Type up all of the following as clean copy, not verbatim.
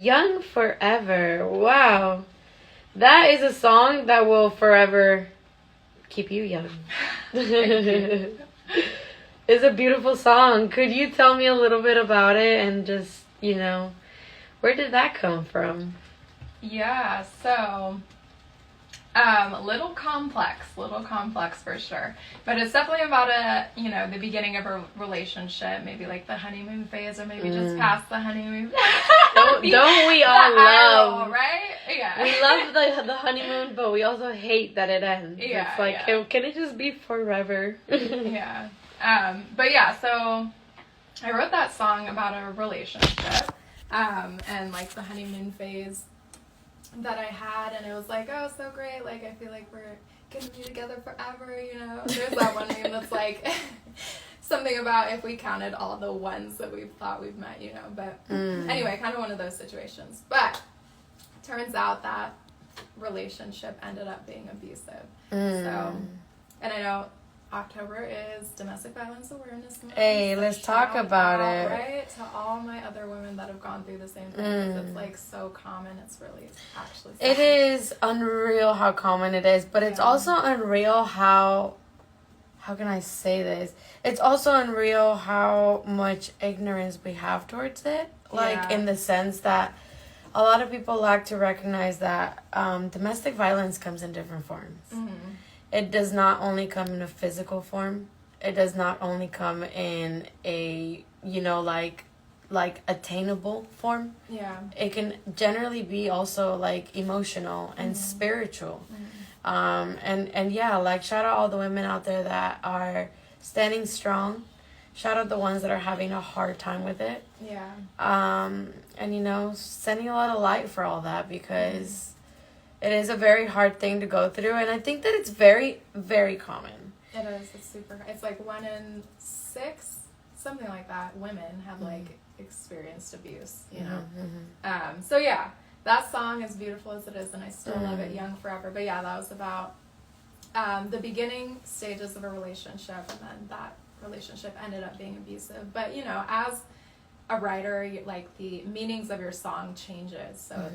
Young Forever. Wow. That is a song that will forever keep you young. It's a beautiful song. Could you tell me a little bit about it and just, where did that come from? Yeah, so little complex for sure. But it's definitely about the beginning of a relationship, maybe like the honeymoon phase or maybe just past the honeymoon. Don't we all love, right? Yeah. We love the honeymoon, but we also hate that it ends. Yeah, it's like, can it just be forever? Yeah. But yeah, so I wrote that song about a relationship, and like the honeymoon phase that I had, and it was like, oh, so great, like I feel like we're gonna be together forever, There's that one meme that's like something about if we counted all the ones that we've thought we've met, but anyway, kind of one of those situations. But turns out that relationship ended up being abusive. So, and I know October is Domestic Violence Awareness Month. Hey, so let's talk about it. Right? To all my other women that have gone through the same thing. It's like so common. It's really actually sad. It is unreal how common it is, but it's also unreal how can I say this? It's also unreal how much ignorance we have towards it. Like in the sense that a lot of people lack to recognize that domestic violence comes in different forms. It does not only come in a physical form. It does not only come in a, like attainable form. Yeah. It can generally be also like emotional and spiritual. And yeah, like shout out all the women out there that are standing strong. Shout out the ones that are having a hard time with it. Yeah. And sending a lot of light for all that because it is a very hard thing to go through, and I think that it's very, very common. It is. It's like 1 in 6, something like that, women have like experienced abuse, So yeah, that song, as beautiful as it is, and I still love it, Young Forever. But yeah, that was about the beginning stages of a relationship, and then that relationship ended up being abusive. But as a writer, like the meanings of your song changes, so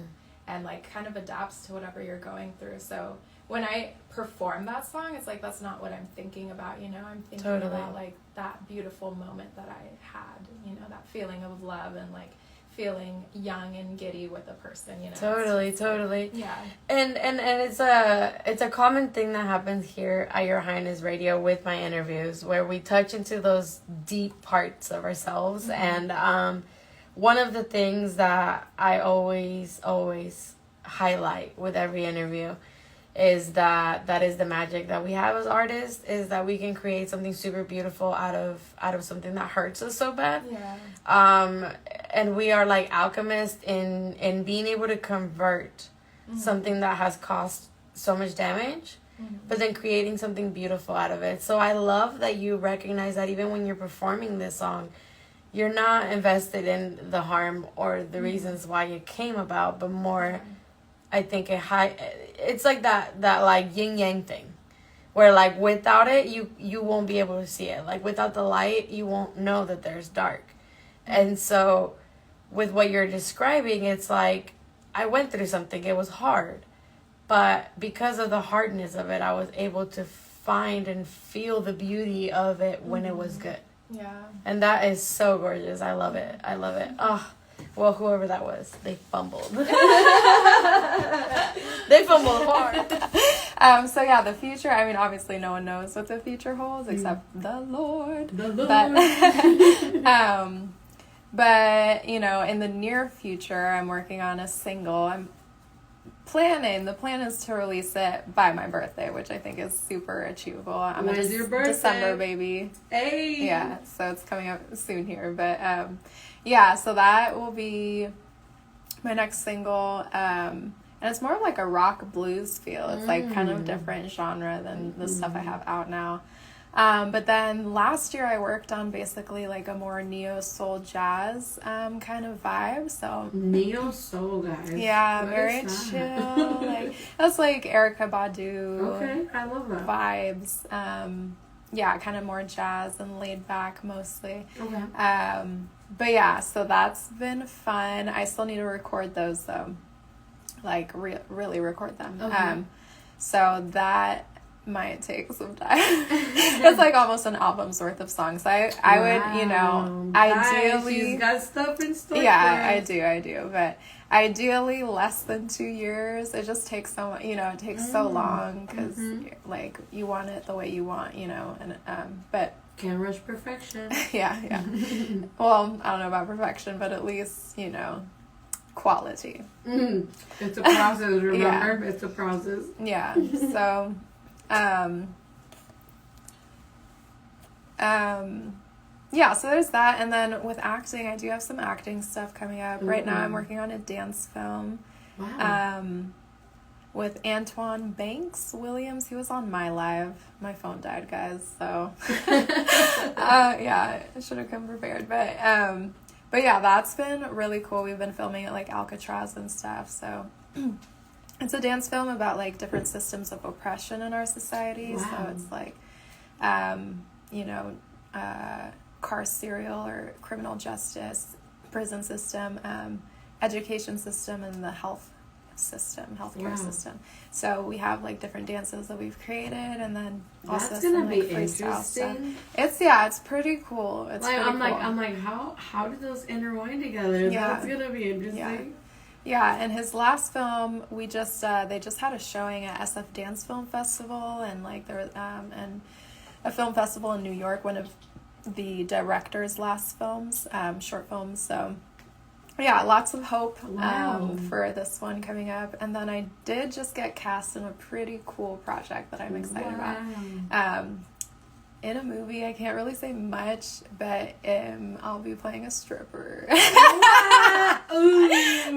and like kind of adapts to whatever you're going through. So when I perform that song, it's like that's not what I'm thinking about, I'm thinking about like that beautiful moment that I had, that feeling of love and like feeling young and giddy with a person, Totally. Yeah. And it's a common thing that happens here at Your Highness Radio with my interviews, where we touch into those deep parts of ourselves. And one of the things that I always highlight with every interview is that is the magic that we have as artists, is that we can create something super beautiful out of something that hurts us so bad. Yeah. And we are like alchemists in being able to convert something that has caused so much damage, but then creating something beautiful out of it. So I love that you recognize that even when you're performing this song, you're not invested in the harm or the reasons why it came about, but more, I think it's like that like yin yang thing, where like without it you won't be able to see it. Like without the light you won't know that there's dark. And so with what you're describing, it's like I went through something, it was hard, but because of the hardness of it, I was able to find and feel the beauty of it when it was good. Yeah. And that is so gorgeous. I love it. Oh, well, whoever that was, they fumbled. They fumbled hard. So yeah, the future, I mean, obviously no one knows what the future holds except the Lord. But in the near future, I'm working on a single. The plan is to release it by my birthday, which I think is super achievable. I'm When is your birthday? December baby. Hey. Yeah, so it's coming up soon here. But so that will be my next single. And it's more of like a rock blues feel. It's like kind of different genre than the stuff I have out now. But then last year I worked on basically like a more neo-soul jazz kind of vibe. So neo-soul, guys. Yeah, what very chill. Like that's like Erykah Badu. Okay, I love that. Vibes. Yeah, kind of more jazz and laid back mostly. Okay. But yeah, so that's been fun. I still need to record those though, like really record them. Okay. So that might take some time. It's like almost an album's worth of songs. I would, you know, ideally. She's got stuff in store. Yeah, I do. But ideally, less than 2 years. It just takes so, you know, it takes so long because like you want it the way you want, you know, and but. Can't rush perfection. Yeah. Well, I don't know about perfection, but at least, you know, quality. It's a process, remember? Yeah. It's a process. Yeah. So, yeah, so there's that. And then with acting, I do have some acting stuff coming up. Ooh. Right now I'm working on a dance film. Wow. With Antoine Banks Williams. He was on My Live. My phone died, guys, so yeah, I should have come prepared. But yeah, that's been really cool. We've been filming at like Alcatraz and stuff. So it's a dance film about like different systems of oppression in our society. Wow. So it's like you know, carceral or criminal justice, prison system, education system, and the healthcare system. So we have like different dances that we've created, and then also that's some gonna like be freestyle stuff. Interesting. It's pretty cool. It's like, pretty I'm cool. like how do those intertwine together? Yeah. That's gonna be interesting. Yeah, and his last film, we just they just had a showing at SF Dance Film Festival, and like there and a film festival in New York. One of the director's last films, short films. So. Yeah, lots of hope for this one coming up. And then I did just get cast in a pretty cool project that I'm excited about. In a movie, I can't really say much, but I'll be playing a stripper. Ooh,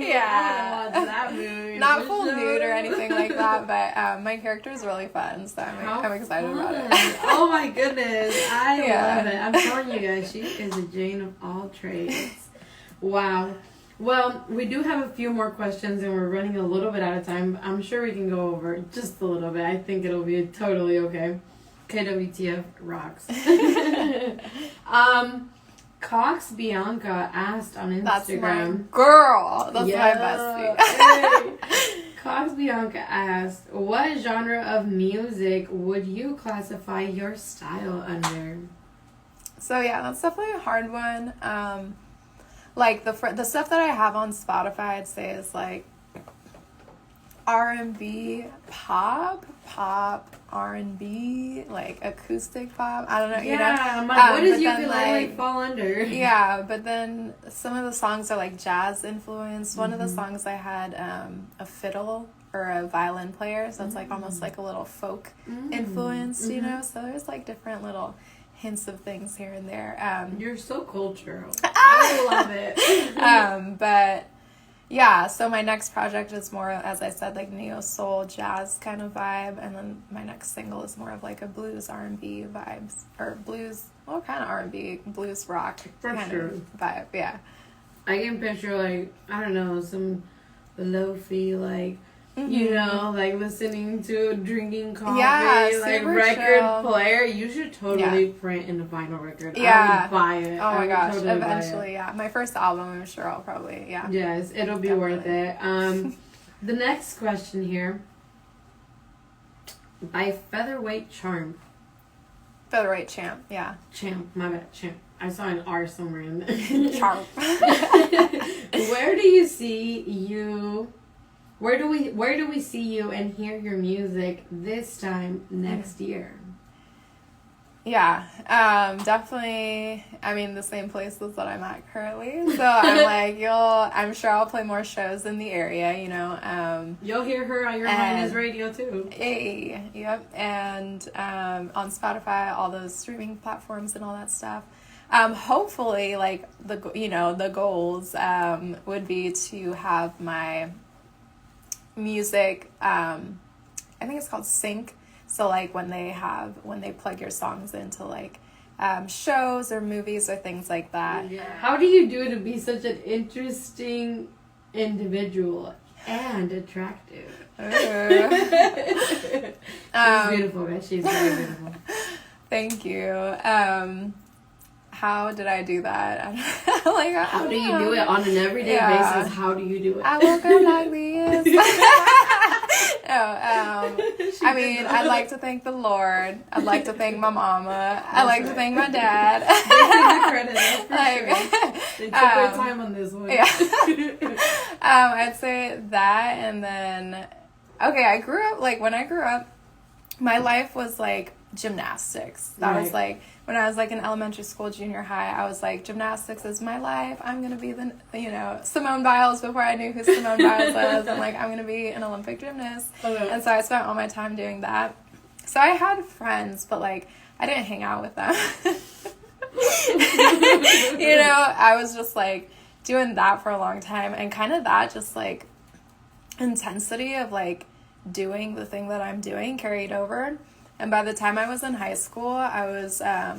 yeah. I wanna watch that movie. Not full nude or anything like that, but my character is really fun, so I'm excited about it. Oh my goodness, I love it. I'm telling you guys, she is a Jane of all trades. Wow. Well, we do have a few more questions, and we're running a little bit out of time. I'm sure we can go over just a little bit. I think it'll be totally okay. KWTF rocks. Cox Bianca asked on Instagram. That's my girl. That's my bestie. Hey. Cox Bianca asked, what genre of music would you classify your style under? So yeah, that's definitely a hard one. Like the stuff that I have on Spotify, I'd say is like R&B, pop, R&B, like acoustic pop. I don't know, you know. I'm like, what does ukulele fall under? Yeah, but then some of the songs are like jazz influenced. One of the songs I had a fiddle or a violin player, so it's like almost like a little folk influenced, you know. So there's like different little hints of things here and there. You're so cultural. I love it. But yeah, so my next project is more, as I said, like neo soul jazz kind of vibe, and then my next single is more of like a blues R&B vibes, or blues, well, kind of R&B, blues rock kind of vibe. Yeah, I can picture like, I don't know, some lo-fi, like, you know, like listening to drinking coffee, like record chill. Player. You should totally print in a vinyl record. I would buy it. Oh my gosh, totally eventually, my first album, I'm sure I'll probably, Yes, it'll be worth it. The next question here, by Featherweight Charm. Featherweight Champ, Champ, my bad, Champ. I saw an R somewhere in there. Charm. Where do you see you... Where do we see you and hear your music this time next year? Yeah, definitely. I mean, the same places that I'm at currently. So I'm like, I'm sure I'll play more shows in the area, you know. You'll hear her on Your Highness Radio too. Yep. And on Spotify, all those streaming platforms and all that stuff. Hopefully, like the goals would be to have my music, I think it's called sync. So like when they plug your songs into like shows or movies or things like that. Yeah. How do you do to be such an interesting individual and attractive? She's beautiful, guys. She's very beautiful. Thank you. how did I do that? Like, how do you do it on an everyday basis? How do you do it? I woke up like this. I mean, I'd like to thank the Lord. I'd like to thank my mama. I'd like to thank my dad. They take the credit, that's for sure. They took their time on this one. Yeah. I'd say that, and then, okay, I grew up, like, when I grew up, my life was, like, gymnastics. That was, like, when I was, like, in elementary school, junior high, I was like, gymnastics is my life. I'm going to be the, you know, Simone Biles before I knew who Simone Biles was. I'm like, I'm going to be an Olympic gymnast. Okay. And so I spent all my time doing that. So I had friends, but, like, I didn't hang out with them. You know, I was just, like, doing that for a long time. And kind of that just, like, intensity of, like, doing the thing that I'm doing carried over. And by the time I was in high school, I was, I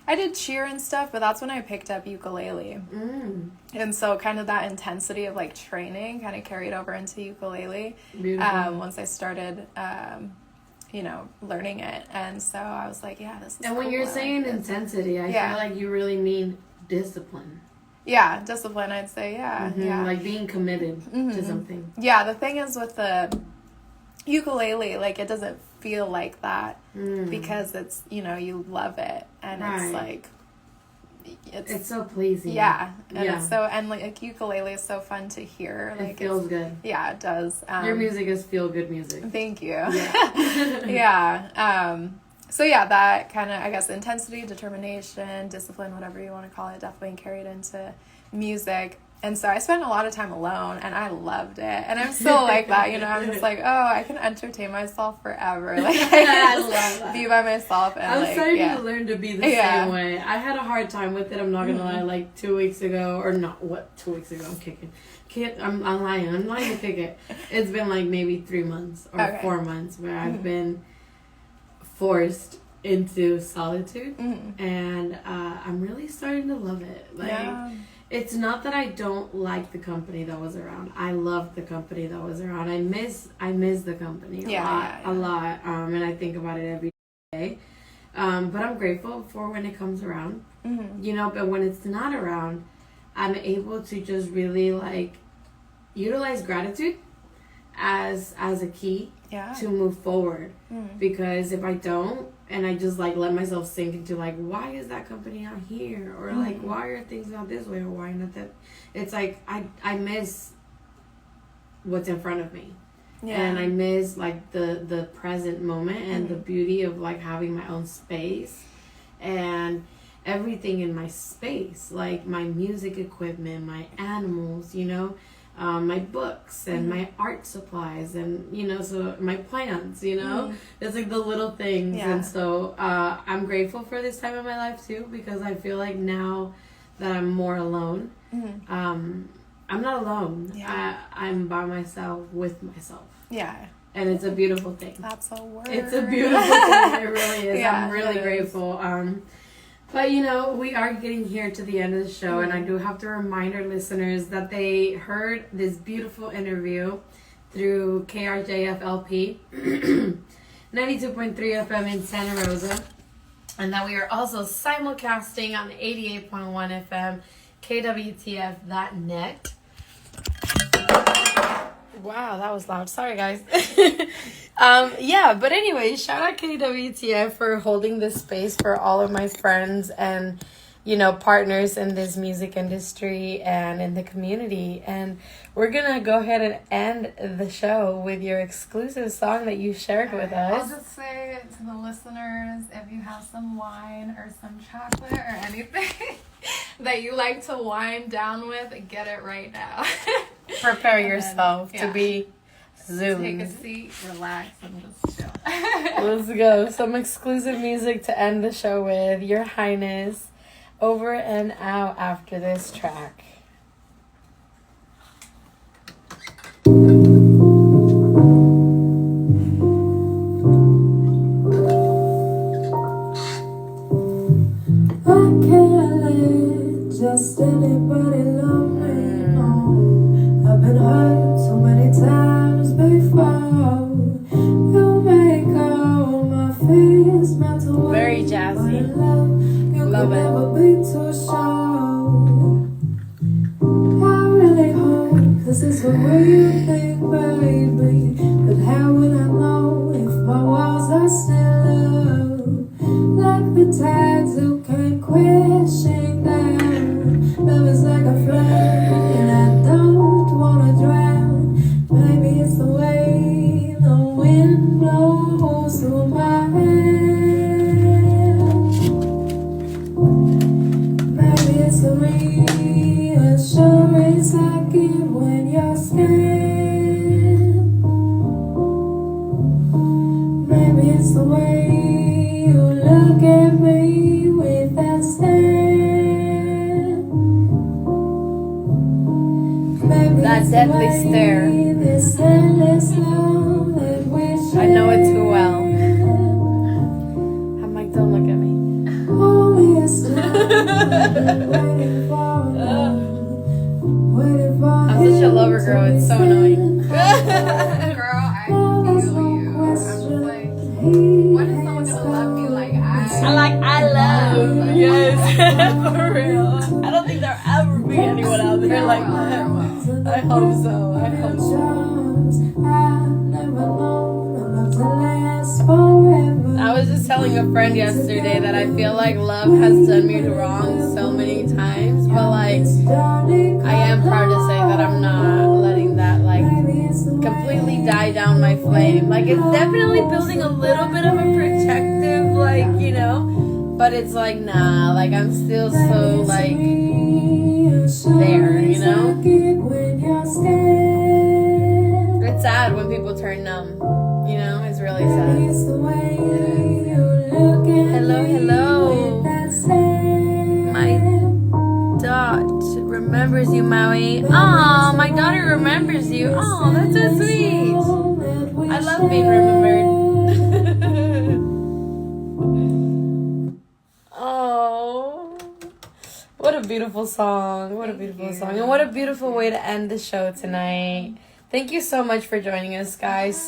did cheer and stuff, but that's when I picked up ukulele. And so kind of that intensity of, like, training kind of carried over into ukulele once I started, you know, learning it. And so I was like, yeah, this is And when you're saying intensity, I feel like you really mean discipline. Yeah, discipline, I'd say, yeah. Like being committed to something. Yeah, the thing is with the ukulele, like, it doesn't feel like that because it's, you know, you love it, and it's like it's so pleasing. Yeah, and it's so, and like ukulele is so fun to hear. Like, it feels good. Yeah, it does. Your music is feel good music. Thank you. Yeah. So yeah, that kind of, I guess, intensity, determination, discipline, whatever you want to call it, definitely carried into music. And so I spent a lot of time alone, and I loved it. And I'm still like that, you know. I'm just like, oh, I can entertain myself forever. Like, I love that. Be by myself. And I'm starting to learn to be the same way. I had a hard time with it. I'm not gonna lie. Like 2 weeks ago, or not? What? 2 weeks ago? I'm kicking. I'm lying. I'm lying to kick it. It's been like maybe 3 months or 4 months where I've been forced into solitude, and I'm really starting to love it. Like. It's not that I don't like the company that was around. I love the company that was around. I miss the company a lot. And I think about it every day. But I'm grateful for when it comes around. You know, but when it's not around, I'm able to just really, like, utilize gratitude as a key to move forward. Because if I don't, and I just, like, let myself sink into, like, why is that company not here? Or, like, why are things not this way? Or why not that? It's like, I miss what's in front of me. And I miss, like, the present moment and the beauty of, like, having my own space. And everything in my space. Like, my music equipment, my animals, you know? My books and my art supplies, and, you know, so my plants, you know, it's like the little things. And so I'm grateful for this time in my life too, because I feel like now that I'm more alone, I'm not alone. I'm by myself with myself. And it's a beautiful thing. That's a word. It's a beautiful thing. It really is. I'm really grateful. But, you know, we are getting here to the end of the show, and I do have to remind our listeners that they heard this beautiful interview through KRJF LP, 92.3 FM in Santa Rosa, and that we are also simulcasting on 88.1 FM, KWTF.net. Wow, that was loud. Sorry, guys. But anyway, shout out KWTF for holding this space for all of my friends and, you know, partners in this music industry and in the community. And we're going to go ahead and end the show with your exclusive song that you shared with us. I'll just say to the listeners, if you have some wine or some chocolate or anything that you like to wind down with, get it right now. Prepare yourself to be zoomed. Take a seat, relax, and just chill. Let's go. Some exclusive music to end the show with. Your Highness, over and out after this track. I can't let just anybody love me. No, I've been hurt so many times before. You make all my fears melt away. Very jazzy. Love it. everything, baby. But how will I know if my walls are still up? Like the tides who came crashing down. Love is like a flood, and I don't wanna drown. Maybe it's the way the wind blows through my hair. Maybe it's the reassurance I get when you're scared. Maybe it's the way you look at me with that stare. Maybe That it's deadly the way stare. this endless love that we I know it too well. share. I'm like, don't look at me. Only a storm waiting for love, waiting for I'm such a lover girl, it's so annoying. Girl, I feel you. I'm just like, when is someone gonna love me like I love. Yes, for real. I don't think there'll ever be anyone out there like that. I hope so. I hope so. I was just telling a friend yesterday that I feel like love has done me wrong so many times, but like I am proud to say that I'm not letting that like completely die down my flame. Like it's definitely building a little bit of a protective, like, you know, but it's like nah, like I'm still so like there, you know? It's sad when people turn numb, you know? It's really sad. Hello, hello. My dot remembers you, Maui. Aw, my daughter remembers you. Aw, that's so sweet. I love being remembered. Oh, what a beautiful song. What a beautiful song. And what a beautiful way to end the show tonight. Thank you so much for joining us, guys.